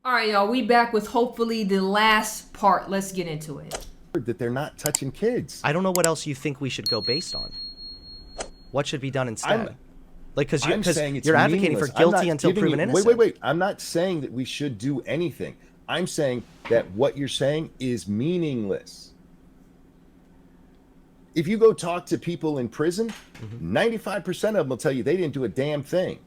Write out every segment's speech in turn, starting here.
All right, y'all, we back with hopefully the last part. Let's get into it. That they're not touching kids. I don't know what else you think we should go based on. What should be done instead? Because you're advocating for guilty until proven innocent. Wait. I'm not saying that we should do anything. I'm saying that what you're saying is meaningless. If you go talk to people in prison, 95% of them will tell you they didn't do a damn thing.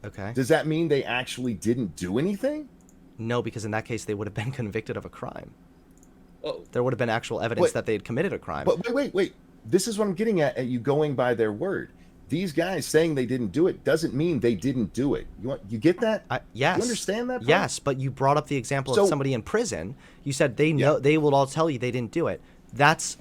Okay. Does that mean they actually didn't do anything? No, because in that case, they would have been convicted of a crime. Oh. There would have been actual evidence that they had committed a crime. But wait. This is what I'm getting at you going by their word. These guys saying they didn't do it doesn't mean they didn't do it. You get that? Yes. You understand that part? Yes, but you brought up the example of somebody in prison. You said they know they will all tell you they didn't do it. That's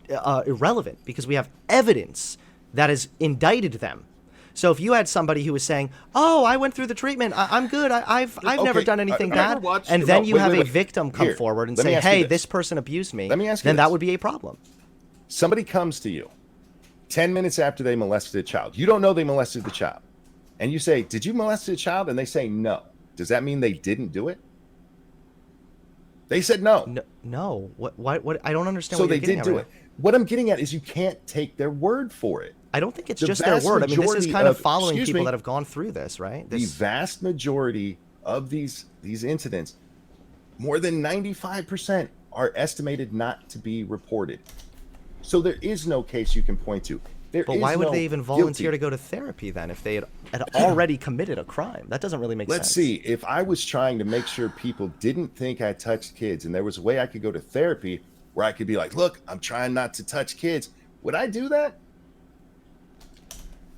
irrelevant because we have evidence that has indicted them. So if you had somebody who was saying, "Oh, I went through the treatment. I'm good. I've never done anything bad," and then you have a victim come forward and say, "Hey, this person abused me," then that would be a problem. Somebody comes to you 10 minutes after they molested a child. You don't know they molested the child. And you say, "Did you molest a child?" And they say no. Does that mean they didn't do it? They said no. No. What? I don't understand so what you're they getting did at do right it. What I'm getting at is you can't take their word for it. I don't think it's just their word. I mean, this is kind of following people that have gone through this, right? The vast majority of these incidents, more than 95%, are estimated not to be reported. So there is no case you can point to. But why would they even volunteer to go to therapy then if they had already committed a crime? That doesn't really make sense. Let's see. If I was trying to make sure people didn't think I touched kids and there was a way I could go to therapy where I could be like, "Look, I'm trying not to touch kids," would I do that?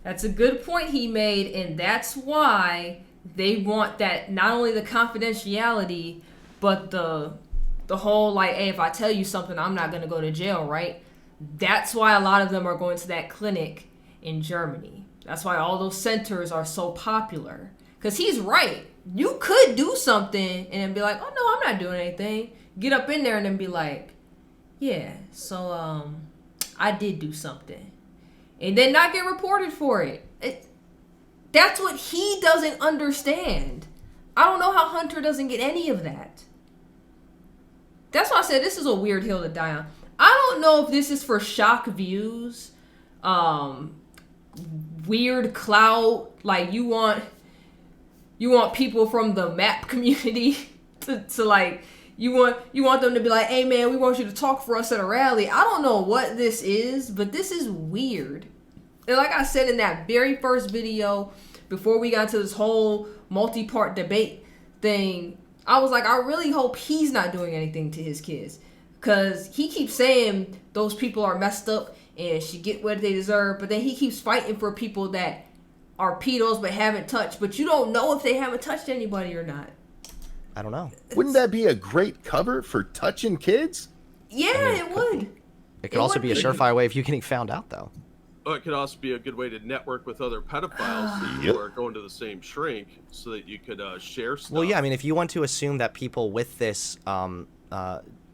That's a good point he made, and that's why they want that, not only the confidentiality, but the whole, like, hey, if I tell you something, I'm not going to go to jail, right? That's why a lot of them are going to that clinic in Germany. That's why all those centers are so popular. Because he's right. You could do something and then be like, "Oh, no, I'm not doing anything." Get up in there and then be like, "Yeah, so I did do something." And then not get reported for it. That's what he doesn't understand. I don't know how Hunter doesn't get any of that. That's why I said this is a weird hill to die on. I don't know if this is for shock views, weird clout, like you want people from the map community to like, you want them to be like, "Hey man, we want you to talk for us at a rally." I don't know what this is, but this is weird. And like I said in that very first video, before we got to this whole multi-part debate thing, I was like, I really hope he's not doing anything to his kids. Because he keeps saying those people are messed up and should get what they deserve. But then he keeps fighting for people that are pedos but haven't touched. But you don't know if they haven't touched anybody or not. I don't know. Wouldn't that be a great cover for touching kids? Yeah, it would. It could also be a surefire way of you getting found out, though. Oh, it could also be a good way to network with other pedophiles who are going to the same shrink so that you could share stuff. Well, yeah, I mean, if you want to assume that people with this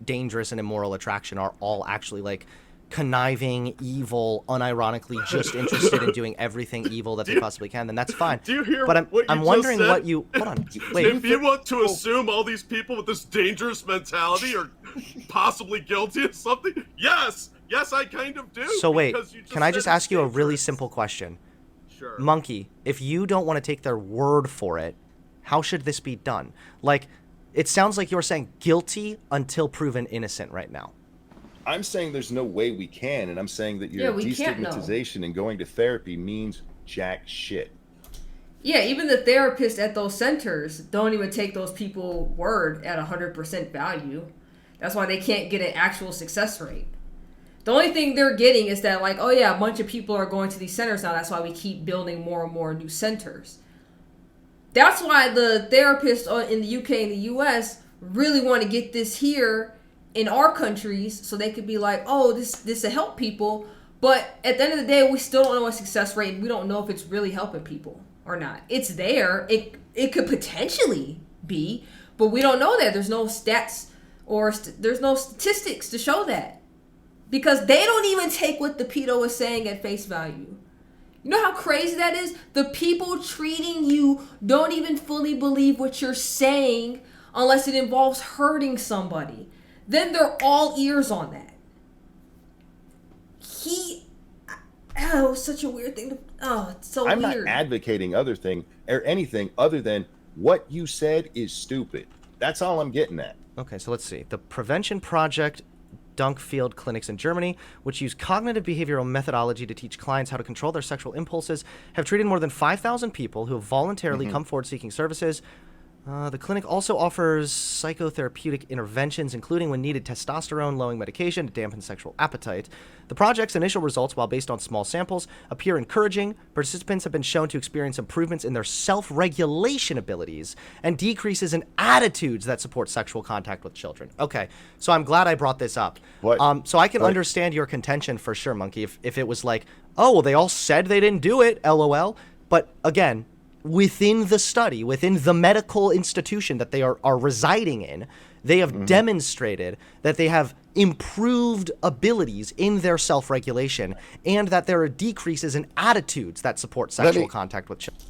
dangerous and immoral attraction are all actually, like, conniving, evil, unironically just interested in doing everything evil that they possibly can, then that's fine. Do you hear but I'm wondering what you... Hold on. Wait. If you want to assume all these people with this dangerous mentality are possibly guilty of something, yes! Yes, I kind of do. So wait, can I just ask you a really simple question? Sure. Monkey, if you don't want to take their word for it, how should this be done? Like, it sounds like you're saying guilty until proven innocent right now. I'm saying there's no way we can, and I'm saying that your destigmatization and going to therapy means jack shit. Yeah, even the therapists at those centers don't even take those people word at 100% value. That's why they can't get an actual success rate. The only thing they're getting is that, like, oh yeah, a bunch of people are going to these centers now. That's why we keep building more and more new centers. That's why the therapists in the UK and the US really want to get this here in our countries so they could be like, oh, this will help people. But at the end of the day, we still don't know a success rate. And we don't know if it's really helping people or not. It's there. It could potentially be, but we don't know that. There's no stats or there's no statistics to show that. Because they don't even take what the pedo is saying at face value. You know how crazy that is? The people treating you don't even fully believe what you're saying unless it involves hurting somebody. Then they're all ears on that. Oh, such a weird thing to, oh, it's so I'm weird. not advocating other thing or anything other than what you said is stupid. That's all I'm getting at. Okay, so let's see. The Prevention Project Dunkfield clinics in Germany, which use cognitive behavioral methodology to teach clients how to control their sexual impulses, have treated more than 5,000 people who have voluntarily come forward seeking services. The clinic also offers psychotherapeutic interventions, including, when needed, testosterone-lowering medication to dampen sexual appetite. The project's initial results, while based on small samples, appear encouraging. Participants have been shown to experience improvements in their self-regulation abilities and decreases in attitudes that support sexual contact with children. Okay, so I'm glad I brought this up. So I can understand your contention for sure, Monkey, if it was like, oh, well, they all said they didn't do it, LOL. But again, within the study, within the medical institution that they are residing in, they have demonstrated that they have improved abilities in their self-regulation and that there are decreases in attitudes that support sexual contact with children.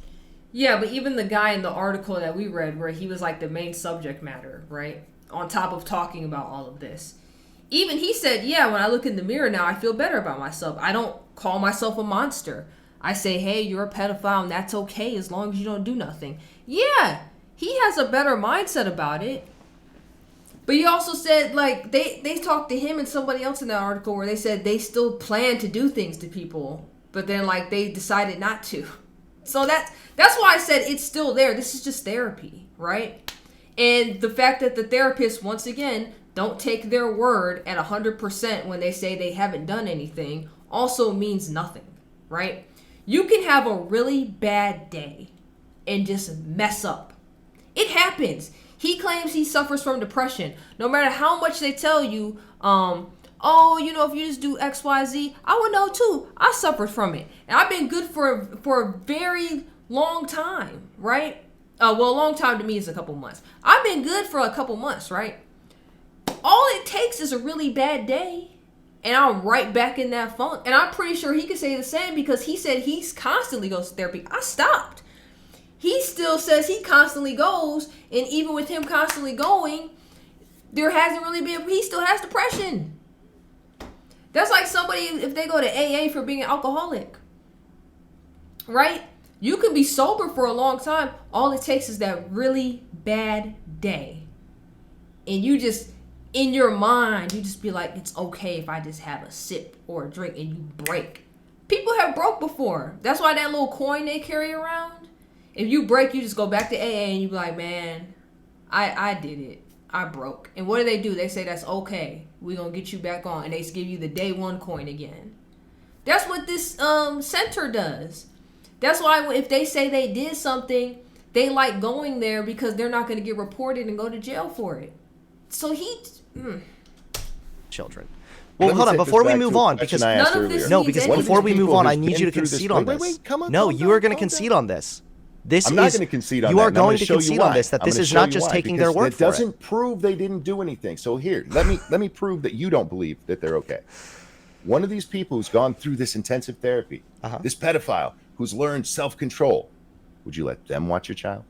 Yeah, but even the guy in the article that we read where he was like the main subject matter, right? On top of talking about all of this. Even he said, yeah, when I look in the mirror now, I feel better about myself. I don't call myself a monster. I say, hey, you're a pedophile and that's okay as long as you don't do nothing. Yeah, he has a better mindset about it. But he also said, like, they talked to him and somebody else in that article where they said they still plan to do things to people, but then, like, they decided not to. So that's why I said it's still there. This is just therapy, right? And the fact that the therapists, once again, don't take their word at 100% when they say they haven't done anything also means nothing, right? You can have a really bad day and just mess up. It happens. He claims he suffers from depression. No matter how much they tell you, oh, you know, if you just do X, Y, Z, I would know too. I suffered from it. And I've been good for a very long time, right? Well, a long time to me is a couple months. I've been good for a couple months, right? All it takes is a really bad day, and I'm right back in that funk. And I'm pretty sure he could say the same because he said he's constantly goes to therapy. I stopped. He still says he constantly goes, and even with him constantly going, there hasn't really been, he still has depression. That's like somebody, if they go to AA for being an alcoholic, right? You can be sober for a long time. All it takes is that really bad day. And you just, in your mind, you just be like, it's okay if I just have a sip or a drink, and you break. People have broke before. That's why that little coin they carry around, if you break, you just go back to AA and you be like, man, I did it. I broke. And what do? They say that's okay. We're going to get you back on. And they give you the day one coin again. That's what this center does. That's why if they say they did something, they like going there because they're not going to get reported and go to jail for it. So Children. Well, hold on. Before we move on, because none of this before we move on, I need you to concede on this. Wait, come on. No, you are going to concede on this. I'm not going to concede on that. You are going to concede on this, that this is not just taking their word for it. It doesn't prove they didn't do anything. So here, let me prove that you don't believe that they're okay. One of these people who's gone through this intensive therapy, this pedophile who's learned self-control, would you let them watch your child?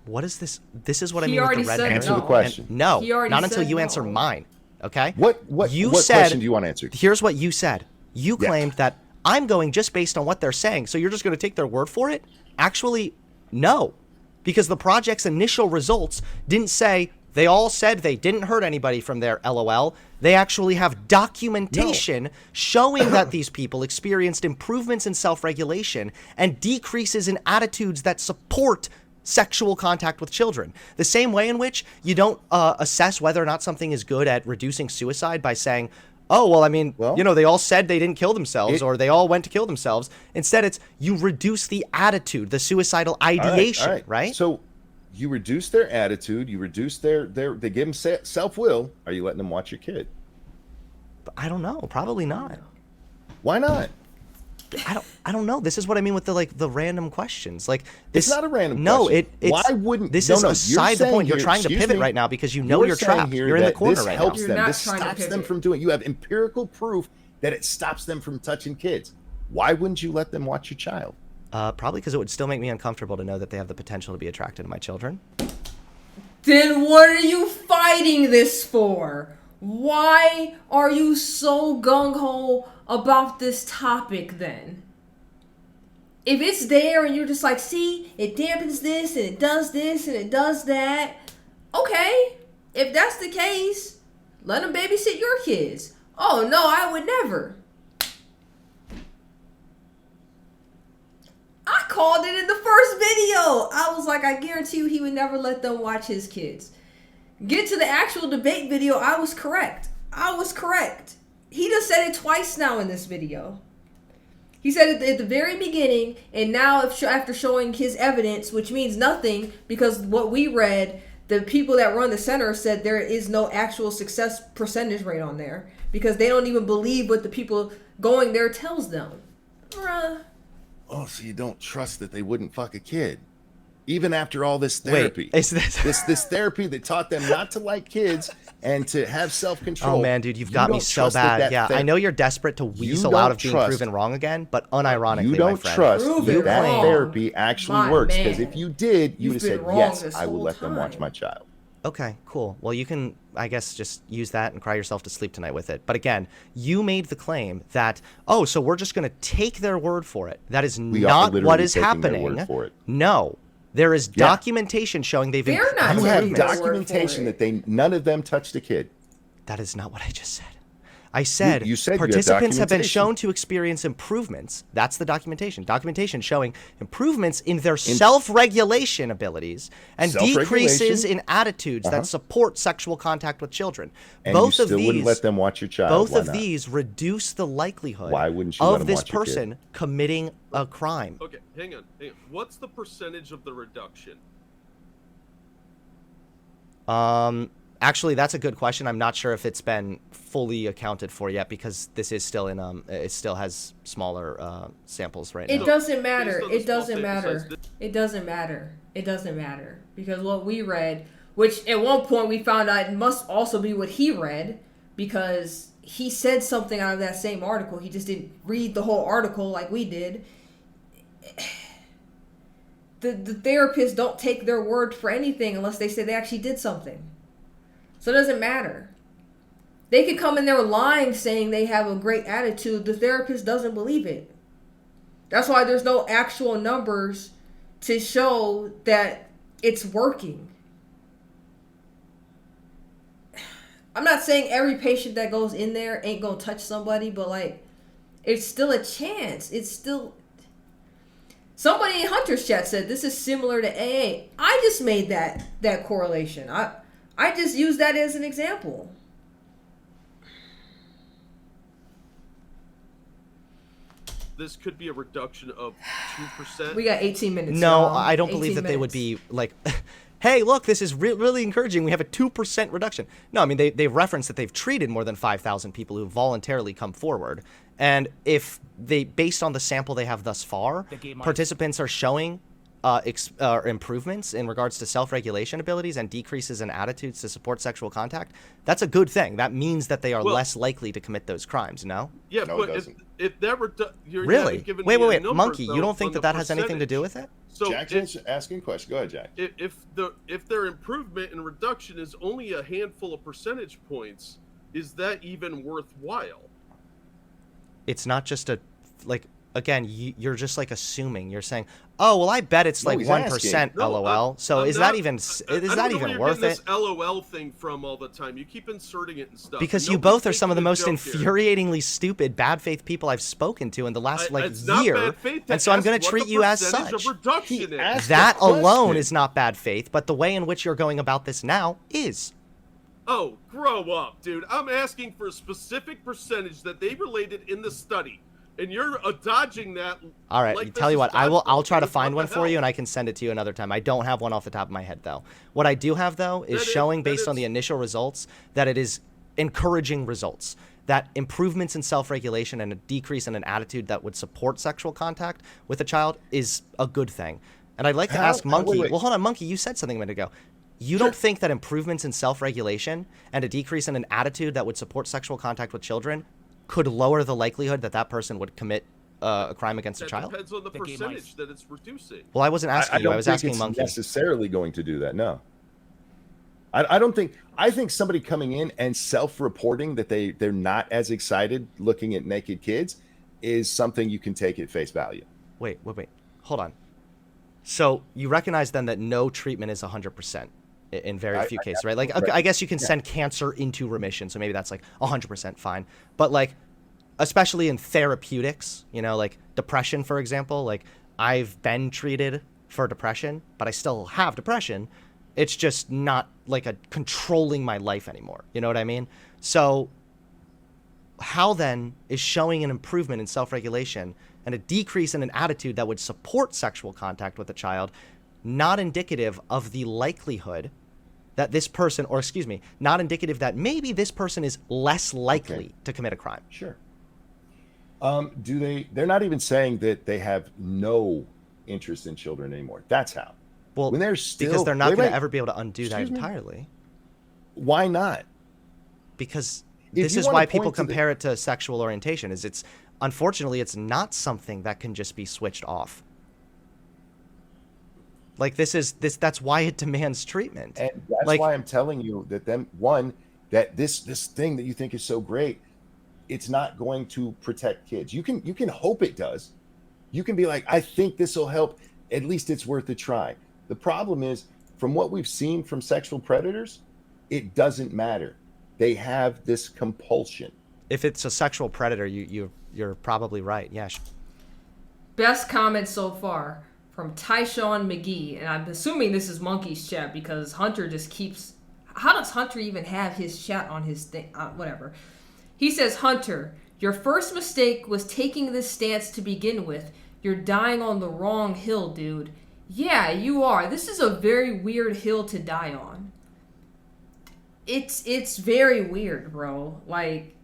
What is this? This is what I mean with the red herring. Answer the question. No, not until you answer mine. Okay? What question do you want answered? Here's what you said. You claimed that I'm going just based on what they're saying, so you're just going to take their word for it? Actually, no. Because the project's initial results didn't say they all said they didn't hurt anybody from their LOL. They actually have documentation showing that these people experienced improvements in self-regulation and decreases in attitudes that support sexual contact with children. The same way in which you don't assess whether or not something is good at reducing suicide by saying, oh, well, I mean, you know, they all said they didn't kill themselves or they all went to kill themselves. Instead, it's you reduce the attitude, the suicidal ideation, right? So you reduce their attitude, you reduce they give them self-will. Are you letting them watch your kid? I don't know. Probably not. Why not? I don't know. This is what I mean with the random questions. Like this, it's not a random question. No, it's why wouldn't this is aside the point. You're trying to pivot right now because you know you're trapped. You're in the corner right now. This stops them from doing. You have empirical proof that it stops them from touching kids. Why wouldn't you let them watch your child? Probably because it would still make me uncomfortable to know that they have the potential to be attracted to my children. Then what are you fighting this for? Why are you so gung-ho about this topic then? If it's there and you're just like, see, it dampens this and it does this and it does that, okay. If that's the case, let them babysit your kids. Oh no, I would never. I called it in the first video. I was like, I guarantee you he would never let them watch his kids. Get to the actual debate video, I was correct. I was correct. He just said it twice now in this video. He said it at the very beginning, and now after showing his evidence, which means nothing, because what we read, the people that run the center said there is no actual success percentage rate on there, because they don't even believe what the people going there tells them. Bruh. Oh, so you don't trust that they wouldn't fuck a kid, even after all this therapy? Wait, is this therapy that taught them not to like kids and to have self-control? Oh man, dude, you've got me so bad. Yeah, I know you're desperate to weasel out of being proven wrong again, but unironically, you don't my friend, trust Prove that wrong. Therapy actually My works. man. Because if you did, you'd have You've said, been wrong yes, this I will whole let them watch time. my child. Okay, cool. Well, you can, I guess, just use that and cry yourself to sleep tonight with it. But again, you made the claim that, oh, so we're just going to take their word for it. That is We are not what literally is taking their happening. word for it. No. There is Yeah. documentation showing they've They're not You taking have their word documentation for it. that none of them touched a kid. That is not what I just said. I said, You said you had participants have been documentation. shown to experience improvements. That's the documentation. Documentation showing improvements in their self-regulation abilities and decreases in attitudes that support sexual contact with children. And Both you of still these, wouldn't let them watch your child. both Why of not? these reduce the likelihood Why wouldn't you let of them this watch your kid? person committing a crime. Okay, hang on. What's the percentage of the reduction? Actually, that's a good question. I'm not sure if it's been fully accounted for yet because this is still in it still has smaller samples right now. It doesn't matter. Based on the It small doesn't sample matter. size, It doesn't matter. It doesn't matter. Because what we read, which at one point we found out must also be what he read, because he said something out of that same article. He just didn't read the whole article like we did. The therapists don't take their word for anything unless they say they actually did something. So it doesn't matter. They could come in there lying, saying they have a great attitude. The therapist doesn't believe it. That's why there's no actual numbers to show that it's working. I'm not saying every patient that goes in there ain't gonna touch somebody, but like, it's still a chance. It's still... Somebody in Hunter's chat said this is similar to AA. I just made that correlation. I just used that as an example. This could be a reduction of 2%. We got 18 minutes. No, y'all. I don't 18 believe that they would minutes. be like, hey, look, this is really encouraging. We have a 2% reduction. No, I mean, they've referenced that they've treated more than 5,000 people who voluntarily come forward. And if they, based on the sample they have thus far, participants are showing improvements in regards to self-regulation abilities and decreases in attitudes to support sexual contact, that's a good thing. That means that they are less likely to commit those crimes, no? Yeah, No, but it doesn't. if that you Really? haven't given Wait, me a wait, number, Monkey, though, you don't think on that the that has anything to do percentage. with it? So Jackson's asking a question. Go ahead, Jack. if their improvement and reduction is only a handful of percentage points, is that even worthwhile? It's not just a, like, again, you're just like assuming. You're saying, oh, well, I bet it's No, like he's 1%, asking. No, LOL. So I'm is not- that even I don't know where you're worth getting it? this LOL thing from all the time. You keep inserting it and stuff. Because you Nobody's both are some of the making a most joke here. infuriatingly stupid, bad faith people I've spoken to in the last It's not year, bad faith to and so I'm ask going to what treat the you as percentage such. of reduction He is. asked That a question. alone is not bad faith, but the way in which you're going about this now is. Oh, grow up, dude. I'm asking for a specific percentage that they related in the study, and you're dodging that. All right, like tell this you is what, I'll dodgeball, try to dude. find What one the for you, hell? and I can send it to you another time. I don't have one off the top of my head, though. What I do have, though, is showing based on the initial results that it is encouraging results. That improvements in self-regulation and a decrease in an attitude that would support sexual contact with a child is a good thing. And I'd like to ask Monkey, wait. well, hold on, Monkey, you said something a minute ago. You don't think that improvements in self-regulation and a decrease in an attitude that would support sexual contact with children could lower the likelihood that that person would commit a crime against a That child? depends on the The gay percentage mice. that it's reducing. Well, I wasn't asking I you. don't I was think asking it's Monkey. necessarily going to do that. No. I don't think. I think somebody coming in and self-reporting that they're not as excited looking at naked kids is something you can take at face value. Wait. Hold on. So you recognize then that no treatment is 100% in very few cases, right? Like, okay, I guess you can send cancer into remission, so maybe that's like 100% fine. But like, especially in therapeutics, you know, like depression, for example, like I've been treated for depression, but I still have depression. It's just not like a controlling my life anymore. You know what I mean? So how then is showing an improvement in self-regulation and a decrease in an attitude that would support sexual contact with a child not indicative of the likelihood that this person, or excuse me, not indicative that maybe this person is less likely to commit a crime? Sure. They're not even saying that they have no interest in children anymore. That's how. Well, When they're still, because they're not wait, going wait. to ever be able to undo that Excuse me? entirely. Why not? Because If this you is wanna why point people to the- compare it to sexual orientation. Is it's unfortunately it's not something that can just be switched off. Like that's why it demands treatment. And that's Like, why I'm telling you that that this thing that you think is so great, it's not going to protect kids. You can hope it does. You can be like, I think this will help. At least it's worth a try. The problem is, from what we've seen from sexual predators, it doesn't matter. They have this compulsion. if it's a sexual predator, you're probably right. Yeah. Best comment so far from Tyshawn McGee, and I'm assuming this is Monkey's chat because Hunter just keeps. How does Hunter even have his chat on his thing? Whatever. He says, Hunter, your first mistake was taking this stance to begin with. You're dying on the wrong hill, dude. Yeah, you are. This is a very weird hill to die on. It's very weird, bro. Like,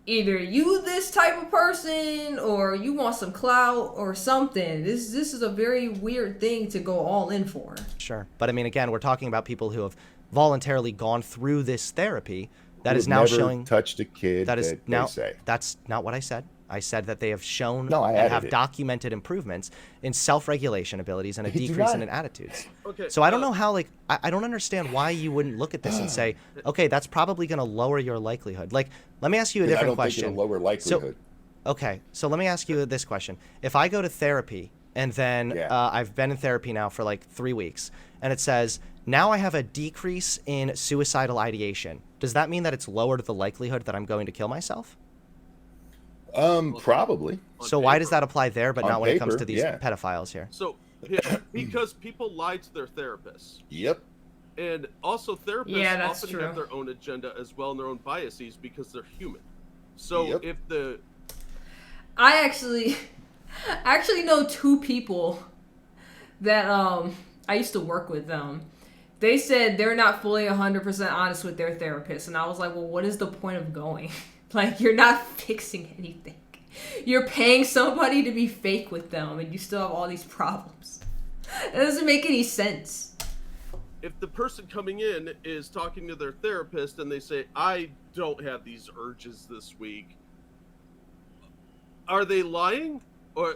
either you this type of person or you want some clout or something. This is a very weird thing to go all in for. Sure. But I mean, again, we're talking about people who have voluntarily gone through this therapy that is Who've now never showing touched a kid. that is that now they say. that's not what I said. I said that they have shown No, I and added have it. documented improvements in self-regulation abilities and a They do decrease not. in attitudes. Okay. So I don't know how, like, I don't understand why you wouldn't look at this and say, okay, that's probably going to lower your likelihood. Like, let me ask you a 'Cause I different don't question. think it'll lower likelihood. Okay, so let me ask you this question. If I go to therapy and then Yeah. I've been in therapy now for like 3 weeks, and it says, now I have a decrease in suicidal ideation, does that mean that it's lowered the likelihood that I'm going to kill myself? Probably. On So why does paper. that apply there, but On not when it comes paper, to these yeah. pedophiles here? So, yeah, because people lie to their therapists. Yep. And also, therapists Yeah, that's often true. have their own agenda as well and their own biases because they're human. So, Yep. if the. I actually know two people that I used to work with them. They said they're not fully 100% honest with their therapist, and I was like, well, what is the point of going? Like, you're not fixing anything. You're paying somebody to be fake with them, and you still have all these problems. It doesn't make any sense. If the person coming in is talking to their therapist and they say, I don't have these urges this week, are they lying? Or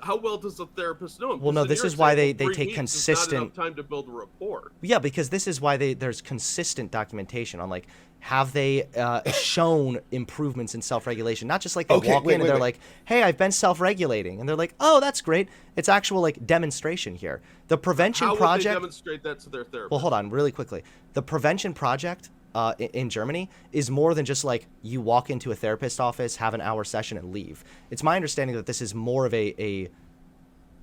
how well does the therapist know him? Well, no, 'Cause in this your is why example, they 3 take weeks is consistent- not enough time to build a rapport. Yeah, because this is why there's consistent documentation on, like, have they shown improvements in self-regulation? Not just like they Okay, walk wait, in and wait, they're wait. like, hey, I've been self-regulating. And they're like, oh, that's great. It's actual, like, demonstration here. The prevention How would they project... demonstrate that to their therapist? Well, hold on, really quickly. The prevention project in Germany is more than just like you walk into a therapist office, have an hour session, and leave. It's my understanding that this is more of I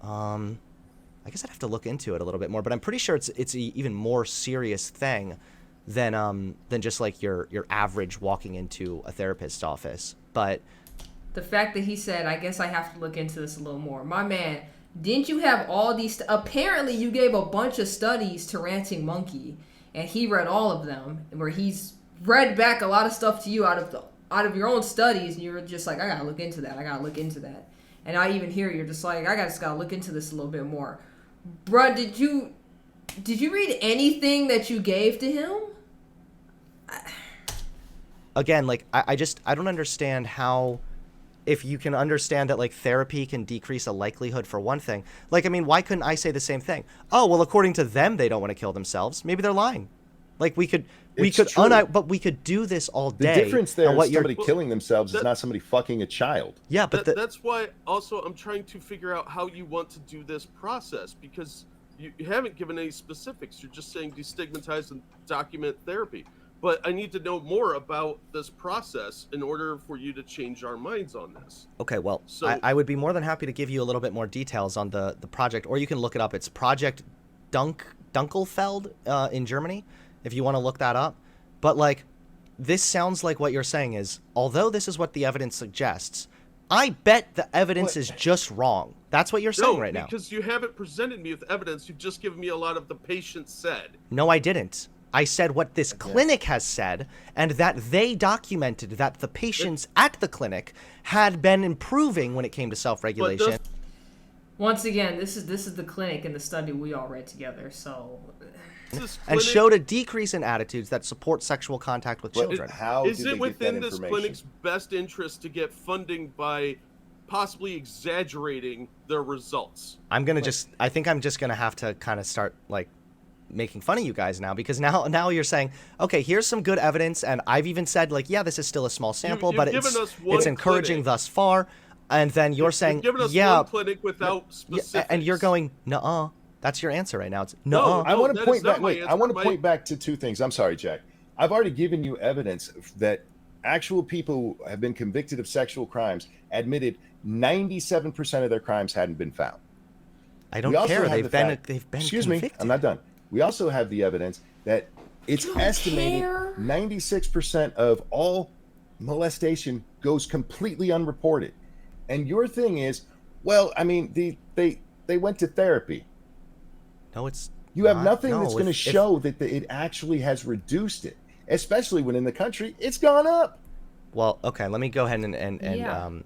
guess I'd have to look into it a little bit more, but I'm pretty sure it's a even more serious thing than just like your average walking into a therapist's office. But The fact that he said, I guess I have to look into this a little more. My man, didn't you have all these... Apparently, you gave a bunch of studies to Ranting Monkey, and he read all of them, where he's read back a lot of stuff to you out of your own studies, and you're just like, I gotta look into that. And I even hear you're just like, I just gotta look into this a little bit more. Bruh, did you read anything that you gave to him? again, like I don't understand how if you can understand that like therapy can decrease a likelihood for one thing, like, I mean, why couldn't I say the same thing? Oh, well, according to them, they don't want to kill themselves. Maybe they're lying. Like we could but we could do this all The day. difference there and what is you're somebody killing themselves is not somebody fucking a child. Yeah, but that's why also I'm trying to figure out how you want to do this process, because you haven't given any specifics. You're just saying destigmatize and document therapy. But I need to know more about this process in order for you to change our minds on this. Okay, well, So I would be more than happy to give you a little bit more details on the project, or you can look it up. It's Project Dunkelfeld in Germany, if you want to look that up. But like, this sounds like what you're saying is, although this is what the evidence suggests, I bet the evidence is just wrong. That's what you're saying right now. Because you haven't presented me with evidence. You've just given me a lot of the patient said. No, I didn't. I said what this clinic has said, and that they documented that the patients at the clinic had been improving when it came to self-regulation. Once again, this is the clinic and the study we all read together, so... And showed a decrease in attitudes that support sexual contact with children. Is it within this clinic's best interest to get funding by possibly exaggerating their results? I think I'm just gonna have to kind of start like making fun of you guys now, because now you're saying, okay, here's some good evidence, and I've even said like, yeah, this is still a small sample, but it's encouraging thus far. And then you're saying, given us yeah, one clinic without specifics. And you're going, nuh-uh. That's your answer right now. It's no. I want to point back. I want to point back to two things. I'm sorry, Jack. I've already given you evidence that actual people who have been convicted of sexual crimes admitted 97% of their crimes hadn't been found. I don't care. They've been Excuse convicted. me, I'm not done. We also have the evidence that it's estimated 96% of all molestation goes completely unreported. And your thing is, well, I mean, they went to therapy. No, it's you have nothing that's going to show that it actually has reduced it, especially when in the country it's gone up. Well, okay, let me go ahead and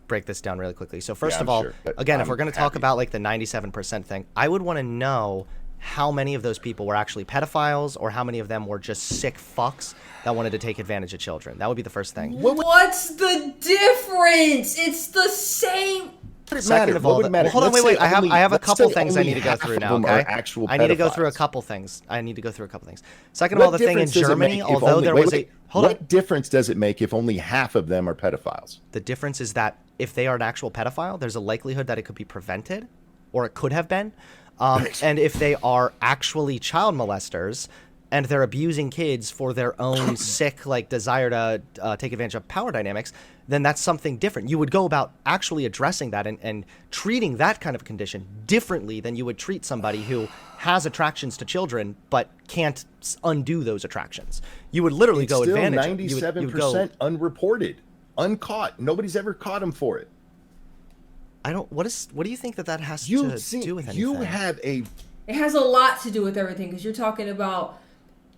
break this down really quickly. So first of all, again, if we're going to talk about like the 97% thing, I would want to know how many of those people were actually pedophiles, or how many of them were just sick fucks that wanted to take advantage of children. That would be the first thing. What's the difference? It's the same. Second of all, hold on, wait. I have a couple things I need to go through now. Okay, I need to go through a couple things. Second of all, the thing in Germany, although there was what difference does it make if only half of them are pedophiles? The difference is that if they are an actual pedophile, there's a likelihood that it could be prevented, or it could have been. And if they are actually child molesters and they're abusing kids for their own sick like desire to take advantage of power dynamics, then that's something different. You would go about actually addressing that and treating that kind of condition differently than you would treat somebody who has attractions to children but can't undo those attractions. You would literally go advantage. Still 97% unreported, uncaught. Nobody's ever caught them for it. What do you think that has to do with anything? You have It has a lot to do with everything, because you're talking about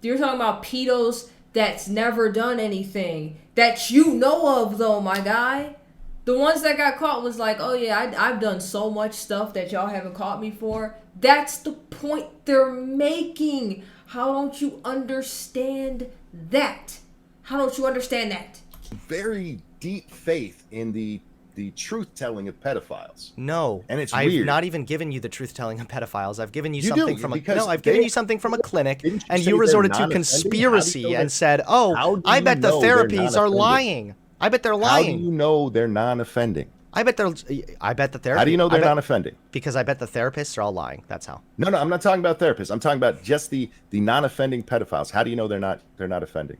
pedos that's never done anything that you know of, though, my guy. The ones that got caught was like, oh yeah, I've done so much stuff that y'all haven't caught me for. That's the point they're making. How don't you understand that? Very deep faith in the truth-telling of pedophiles. No, and it's I've weird. not even given you the truth-telling of pedophiles. I've given you, you something do, from I've given you something from a clinic, and you resorted to conspiracy and said, "Oh, I bet the therapies are lying. I bet they're lying." How do you know they're non-offending? I bet the therapists. How do you know they're non-offending? Because I bet the therapists are all lying. That's how. No, I'm not talking about therapists. I'm talking about just the non-offending pedophiles. How do you know they're not offending?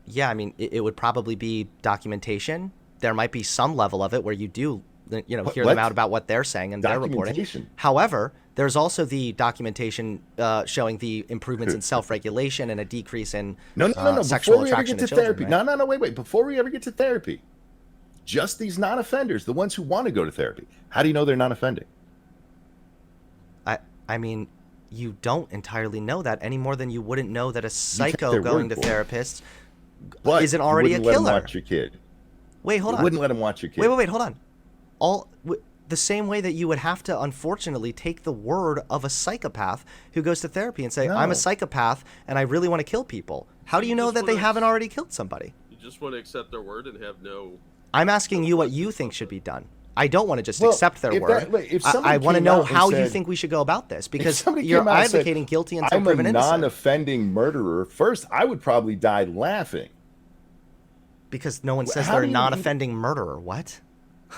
Yeah, I mean, it would probably be documentation. There might be some level of it where you do, hear them out about what they're saying and they're reporting. However, there's also the documentation showing the improvements in self-regulation and a decrease in sexual attraction to children. Right? No, wait. Before we ever get to therapy, just these non-offenders, the ones who want to go to therapy, how do you know they're non-offending? I mean, you don't entirely know that any more than you wouldn't know that a psycho going to therapists isn't already a killer. Let him watch your kid. Wait, hold on. Wouldn't let him watch your kid. Wait, hold on. The same way that you would have to, unfortunately, take the word of a psychopath who goes to therapy and say, "I'm a psychopath and I really want to kill people." How do you know that they haven't already killed somebody? You just want to accept their word and have no. I'm asking you what you think should be done. I don't want to just Well, accept their if word. that- if I somebody want to came know out and how you said- think we should go about this, If because somebody you're came out and said, advocating guilty until I'm a proven innocent. non-offending murderer. First, I would probably die laughing. Because no one says How they're do a you non-offending murderer. What?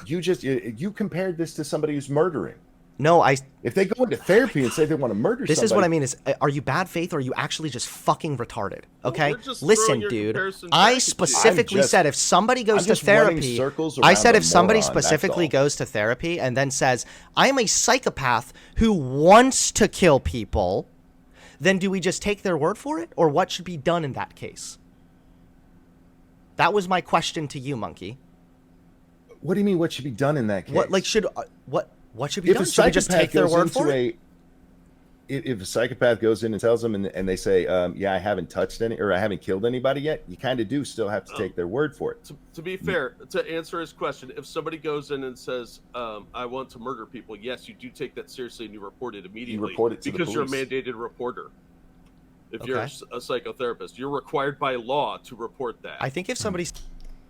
You compared this to somebody who's murdering. No, If they go into therapy and say they want to murder This somebody, is what I mean is, are you bad faith or are you actually just fucking retarded? Okay? we're just Listen, throwing your dude. comparison I back at you. specifically I'm just- said if somebody goes I'm to just running therapy, circles I around said a if somebody moron, that's specifically all. goes to therapy and then says, I am a psychopath who wants to kill people, then do we just take their word for it? Or what should be done in that case? That was my question to you, Monkey. What do you mean? What should be done in that case? What should be if done? a Should we just psychopath take their goes word into for it? if a psychopath goes in and tells them and they say, yeah, I haven't touched any or I haven't killed anybody yet, you kind of do still have to take their word for it. To be fair, to answer his question, if somebody goes in and says, I want to murder people, yes, you do take that seriously and you report it immediately. report it to the because you're a police. mandated reporter. If Okay. you're a psychotherapist, you're required by law to report that. I think if somebody's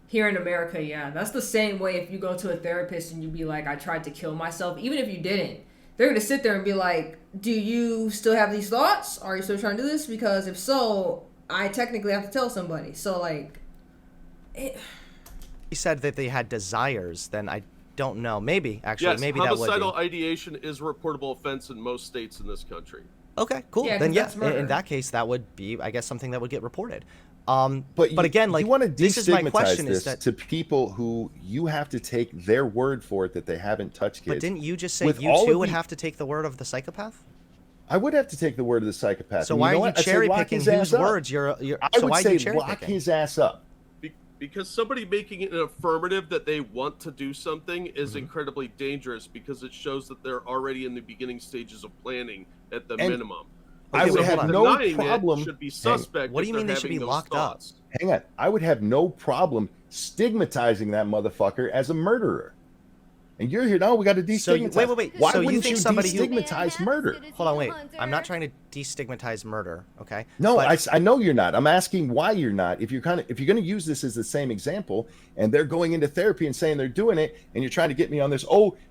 Here in America, yeah, that's the same way if you go to a therapist and you be like, I tried to kill myself, even if you didn't, they're gonna sit there and be like, do you still have these thoughts? Are you still trying to do this? Because if so, I technically have to tell somebody. So like, said that they had desires, then I don't know. Maybe actually, yes, maybe that would homicidal be. ideation is a reportable offense in most states in this country. Okay, cool. Yeah, Then 'cause yeah, that's murder. in that case, that would be, I guess, something that would get reported. But again, like, you want to this is my destigmatize question: this is that to people who you have to take their word for it that they haven't touched kids. but didn't you just say With you all too of would the- have to take the word of the psychopath? I would have to take the word of the psychopath. So And why know are you what? I'd say cherry lock picking his ass whose up. words you're I so would why are say you cherry lock picking? his ass up. Because somebody making it an affirmative that they want to do something is Mm-hmm. incredibly dangerous because it shows that they're already in the beginning stages of planning at the And minimum. I Okay, would wait, have hold on. no Denying problem. It should be suspect. What do if you mean they're they should be having those locked up? thoughts. Hang on. I would have no problem stigmatizing that motherfucker as a murderer. And you're here, no, we got to destigmatize. So wait. Why So you wouldn't think somebody who- destigmatize murder? Hold on, wait. I'm not trying to destigmatize murder, okay? No, But I know you're not. I'm asking why you're not. If you're going to use this as the same example, and they're going into therapy and saying they're doing it, and you're trying to get me on this,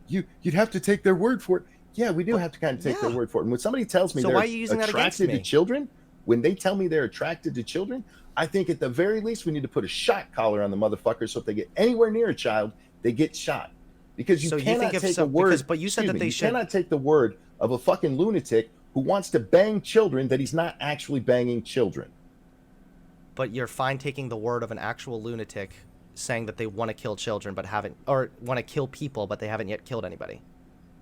you'd have to take their word for it. Yeah, we do have to kind of take their yeah. word for it. And when somebody tells me So they're why are you using that against attracted to me? children, when they tell me they're attracted to children, I think at the very least we need to put a shot collar on the motherfucker so if they get anywhere near a child, they get shot. Because you So you cannot think if take some- a word. because- but you said excuse that me, they you should- cannot take the word of a fucking lunatic who wants to bang children that he's not actually banging children. but you're fine taking the word of an actual lunatic saying that they want to kill children but haven't, or want to kill people but they haven't yet killed anybody.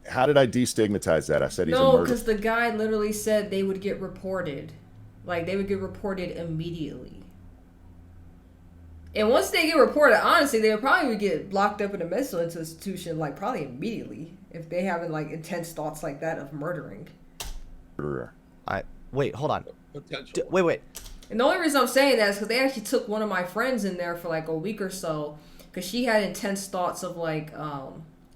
How did I destigmatize that? I said he's a no, murderer. because the guy literally said they would get reported. Like, they would get reported immediately. And once they get reported, honestly, they would probably get locked up in a mental institution, like, probably immediately. If they having, like, intense thoughts like that of murdering. Murderer. Wait, hold on. Potential. Wait. And the only reason I'm saying that is because they actually took one of my friends in there for, like, a week or so. Because she had intense thoughts of, like,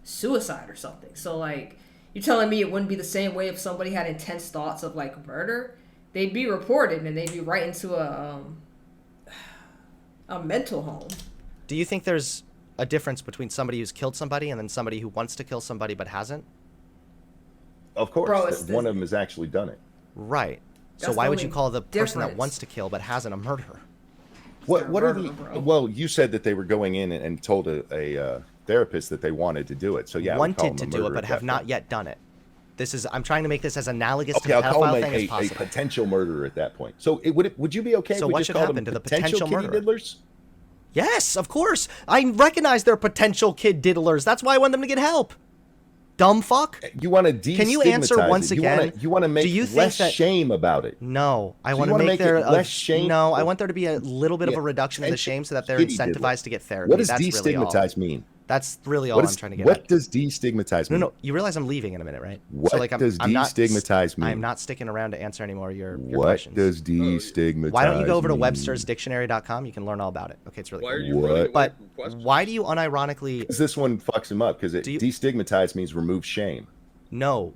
suicide or something. So, like, you're telling me it wouldn't be the same way if somebody had intense thoughts of, like, murder? They'd be reported and they'd be right into a mental home. Do you think there's a difference between somebody who's killed somebody and then somebody who wants to kill somebody but hasn't? Of course. Bro, it's one of them has actually done it. Right. So That's why the would you only call the person that difference. wants to kill but hasn't a murderer? What are murderer, the? bro. Well, you said that they were going in and told a therapist that they wanted to do it. So yeah, I would call Wanted to them a do it murderer but at have that not point. yet done it. I'm trying to make this as analogous Okay, to I'll the call pedophile him thing as a possible. potential murderer at that point. So would you be okay So if we what just should called happen them to the potential potential kitty murderer? diddlers? Yes, of course. I recognize they're potential kid diddlers. That's why I want them to get help. Dumb fuck. You want to destigmatize Can you answer it. once again? You want to make Do you think less that- shame about it. No, I So want you to wanna make make there it less shameful? No, I want there to be a little bit of Yeah, a reduction in the potential shame so that they're kitty diddler. incentivized to get therapy. What does That's really all. destigmatize mean? That's really all I'm trying to get What at. does destigmatize mean? No, you realize I'm leaving in a minute, right? What so, like, does I'm not, destigmatize mean? I'm not sticking around to answer any more of your What questions. does destigmatize Why don't you go over to mean? webstersdictionary.com? You can learn all about it. Okay, it's really Why are cool. you What? running away But from questions? why do you unironically... 'Cause this one fucks him up because Do you- destigmatize means remove shame. No,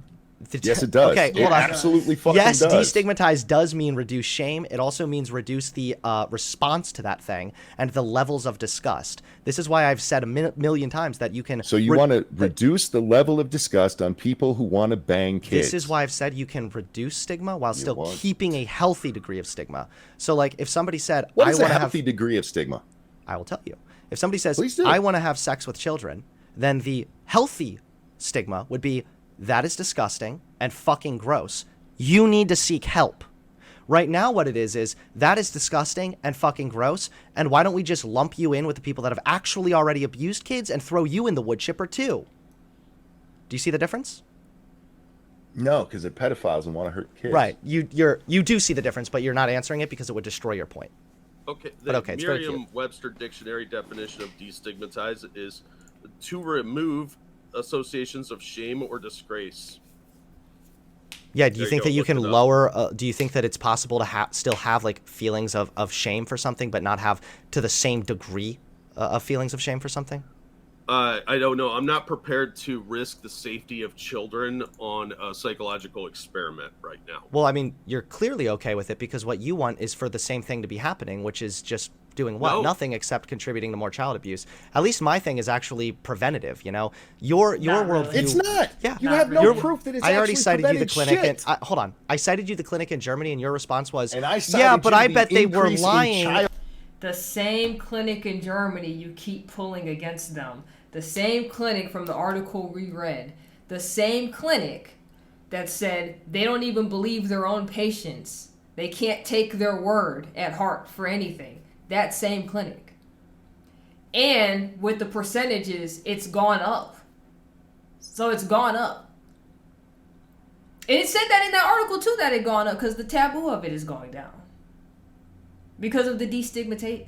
Yes, it does. Okay, It hold on. absolutely fucking Yes, does. destigmatize does mean reduce shame. It also means reduce the response to that thing and the levels of disgust. This is why I've said a million times that you can. So you want to reduce the level of disgust on people who want to bang kids. This is why I've said you can reduce stigma while still want- keeping a healthy degree of stigma. So, like, if somebody said, What "I is a want to healthy have," degree of stigma? I will tell you. If somebody says, Please do. "I want to have sex with children," then the healthy stigma would be, "That is disgusting and fucking gross. You need to seek help." Right now, what it is that is disgusting and fucking gross, and why don't we just lump you in with the people that have actually already abused kids and throw you in the wood chipper too? Do you see the difference? No, because they're pedophiles and want to hurt kids. Right. You do see the difference, but you're not answering it because it would destroy your point. Okay, But the okay, it's very cute. Merriam-Webster dictionary definition of destigmatize is to remove associations of shame or disgrace. Yeah, do you There you think go, that you look can it up. lower, do you think that it's possible to still have, like, feelings of shame for something, but not have to the same degree of feelings of shame for something? I don't know. I'm not prepared to risk the safety of children on a psychological experiment right now. Well, I mean, you're clearly okay with it because what you want is for the same thing to be happening, which is just doing what? No. Nothing except contributing to more child abuse. At least my thing is actually preventative, you know? Your Not worldview... really. It's not. Yeah. You Not have no really. proof that it's I already actually cited you the prevented clinic shit. and hold on. I cited you the clinic in Germany and your response was, And I "Yeah, cited but you I the bet they were increase in lying." child- The same clinic in Germany you keep pulling against them. The same clinic from the article we read. The same clinic that said they don't even believe their own patients. They can't take their word at heart for anything. That same clinic. And with the percentages, it's gone up. So it's gone up. And it said that in that article too that it gone up because the taboo of it is going down. Because of the destigmatization.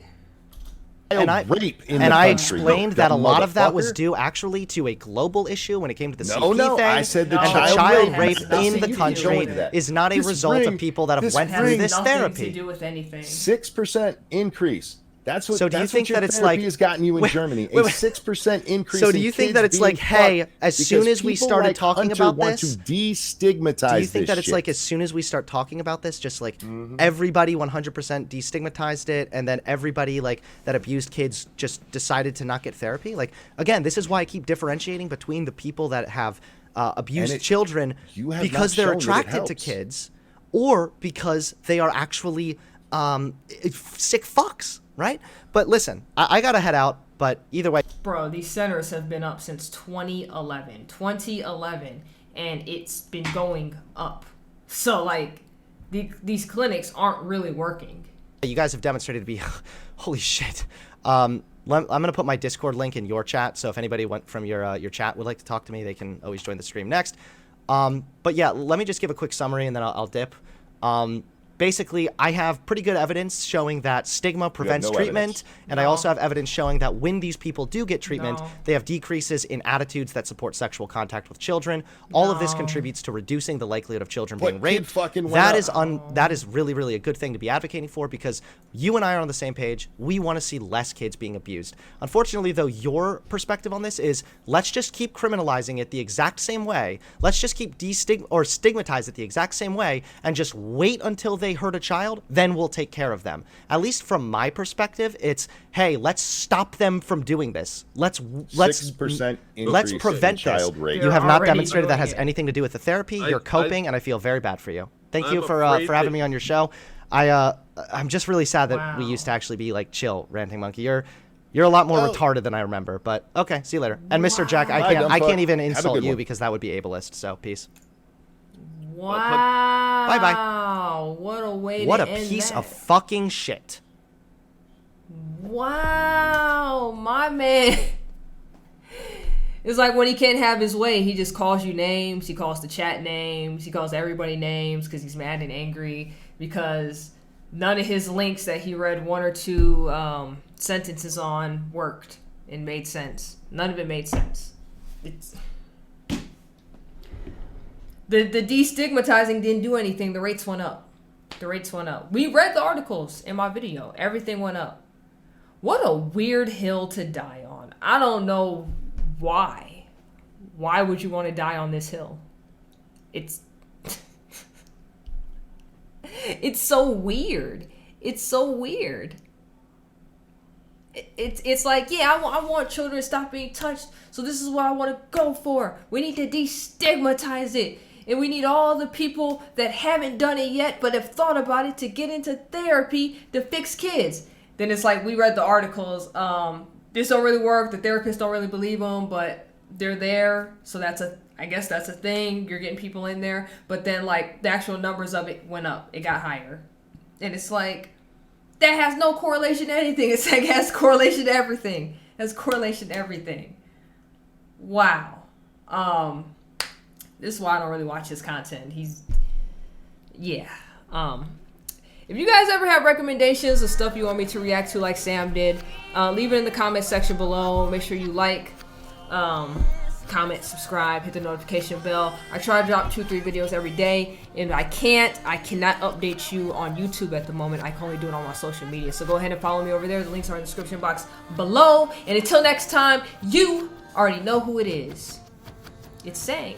And I rape in and the I country, explained you that a dumb lot of that was motherfucker. due actually to a global issue when it came to the No, CP no, thing. I said the No, and child the child rape rape has in nothing the to do country with it. is not a This result ring- of people that have this went Has through ring- this nothing therapy. to do with anything. 6% increase. That's what. So do you that's think what your that it's therapy like- has gotten you in wait, Germany? wait, A wait. 6% increase. So do in you think kids that it's being like, hey, fucked as because soon as we people started like talking Hunter about want this, to destigmatize do you think this that it's shit. like as soon as we start talking about this, just like Mm-hmm. everybody 100% destigmatized it, and then everybody like that abused kids just decided to not get therapy? Like, again, this is why I keep differentiating between the people that have abused children you have because not they're shown that it attracted to helps. kids, or because they are actually sick fucks, right? But listen, I gotta head out. But either way, Bro, these centers have been up since 2011. 2011, and it's been going up. So, like, these clinics aren't really working. you guys have demonstrated to be holy shit. I'm gonna put my Discord link in your chat, so if anybody went from your chat would like to talk to me, they can always join the stream next. But yeah, let me just give a quick summary and then I'll dip. Basically, I have pretty good evidence showing that stigma prevents no treatment, evidence. and I No. also have evidence showing that when these people do get treatment, No. they have decreases in attitudes that support sexual contact with children. All of this No. contributes to reducing the likelihood of children But being raped. kid fucking went That up. that is really, really a good thing to be advocating for because you and I are on the same page. We want to see less kids being abused. Unfortunately, though, your perspective on this is let's just keep criminalizing it the exact same way. Let's just keep stigmatize it the exact same way and just wait until they hurt a child. Then we'll take care of them. At least from my perspective, it's, hey, let's stop them from doing this. Let's 6% let's increase prevent in child this. rape. You have not already demonstrated that doing has it. anything to do with the therapy. You're coping, and I feel very bad for you. Thank you I'm for afraid having that- me on your show. I'm just really sad that we Wow. used to actually be like chill, Ranting Monkey. You're a lot more Oh. retarded than I remember. But okay, see you later. And Mr. Jack, Bye, I dumb can't fuck. even Have a insult good you one. because that would be ableist. So peace. Wow. Bye-bye. What a way What to a end piece that. of fucking shit. Wow, my man. It's like when he can't have his way, he just calls you names. He calls the chat names. He calls everybody names because he's mad and angry because none of his links that he read one or two sentences on worked and made sense. None of it made sense. It's the destigmatizing didn't do anything. The rates went up. The rates went up. We read the articles in my video. Everything went up. What a weird hill to die on. I don't know why. Why would you want to die on this hill? It's it's so weird. It's so weird. It's like, yeah, I want children to stop being touched, so this is what I want to go for. We need to destigmatize it, and we need all the people that haven't done it yet but have thought about it to get into therapy to fix kids. Then it's like, we read the articles, this don't really work, the therapists don't really believe them, but they're there, so I guess that's a thing. You're getting people in there, but then like the actual numbers of it went up, it got higher, and it's like, that has no correlation to anything. It's like, it has correlation to everything. It has correlation to everything. Wow. This is why I don't really watch his content. Yeah. If you guys ever have recommendations of stuff you want me to react to like Sam did, leave it in the comment section below. Make sure you like, comment, subscribe, hit the notification bell. I try to drop 2-3 videos every day, and I cannot update you on YouTube at the moment. I can only do it on my social media. So go ahead and follow me over there. The links are in the description box below. And until next time, you already know who it is. It's Sang.